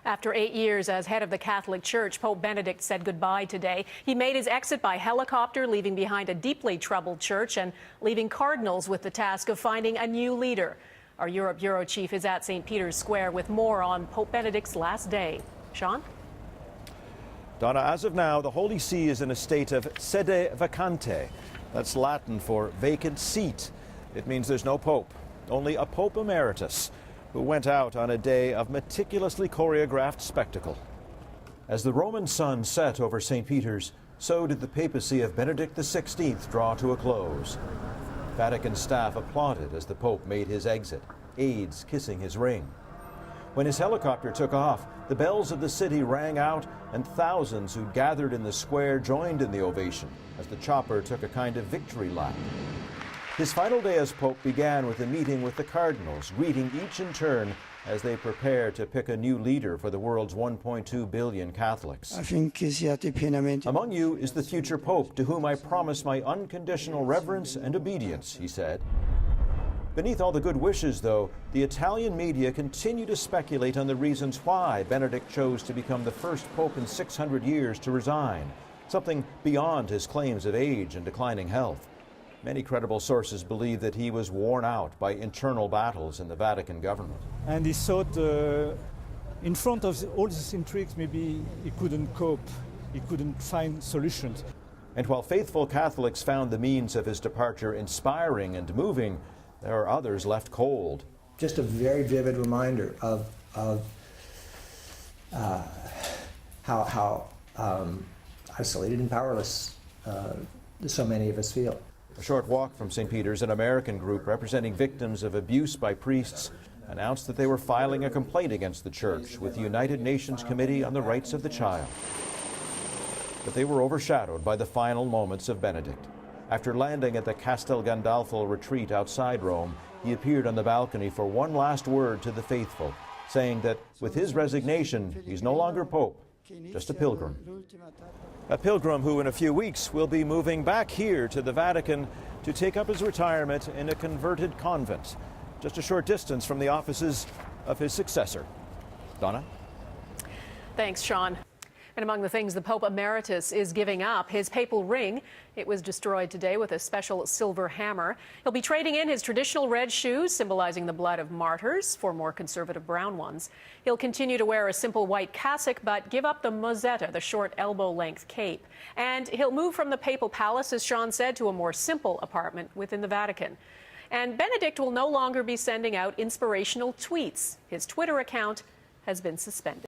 After 8 years as head of the Catholic Church, Pope Benedict said goodbye today. He made his exit by helicopter, leaving behind a deeply troubled church and leaving cardinals with the task of finding a new leader. Our Europe Bureau chief is at St. Peter's Square with more on Pope Benedict's last day. Sean? Donna, as of now, the Holy See is in a state of sede vacante. That's Latin for vacant seat. It means there's no pope, only a Pope Emeritus, who went out on a day of meticulously choreographed spectacle. As the Roman sun set over St. Peter's, so did the papacy of Benedict XVI draw to a close. Vatican staff applauded as the Pope made his exit, aides kissing his ring. When his helicopter took off, the bells of the city rang out, and thousands who gathered in the square joined in the ovation as the chopper took a kind of victory lap. His final day as Pope began with a meeting with the cardinals, greeting each in turn as they prepare to pick a new leader for the world's 1.2 billion Catholics. Among you is the future Pope, to whom I promise my unconditional reverence and obedience, he said. Beneath all the good wishes, though, the Italian media continue to speculate on the reasons why Benedict chose to become the first Pope in 600 years to resign, something beyond his claims of age and declining health. Many credible sources believe that he was worn out by internal battles in the Vatican government. And he thought, in front of all these intrigues, maybe he couldn't cope, he couldn't find solutions. And while faithful Catholics found the means of his departure inspiring and moving, there are others left cold. Just a very vivid reminder of how isolated and powerless so many of us feel. A short walk from St. Peter's, an American group representing victims of abuse by priests announced that they were filing a complaint against the church with the United Nations Committee on the Rights of the Child. But they were overshadowed by the final moments of Benedict. After landing at the Castel Gandolfo retreat outside Rome, he appeared on the balcony for one last word to the faithful, saying that with his resignation, he's no longer Pope, just a pilgrim. A pilgrim who in a few weeks will be moving back here to the Vatican to take up his retirement in a converted convent, just a short distance from the offices of his successor. Donna? Thanks, Sean. And among the things the Pope Emeritus is giving up, his papal ring. It was destroyed today with a special silver hammer. He'll be trading in his traditional red shoes, symbolizing the blood of martyrs, for more conservative brown ones. He'll continue to wear a simple white cassock, but give up the mozzetta, the short elbow-length cape. And he'll move from the papal palace, as Sean said, to a more simple apartment within the Vatican. And Benedict will no longer be sending out inspirational tweets. His Twitter account has been suspended.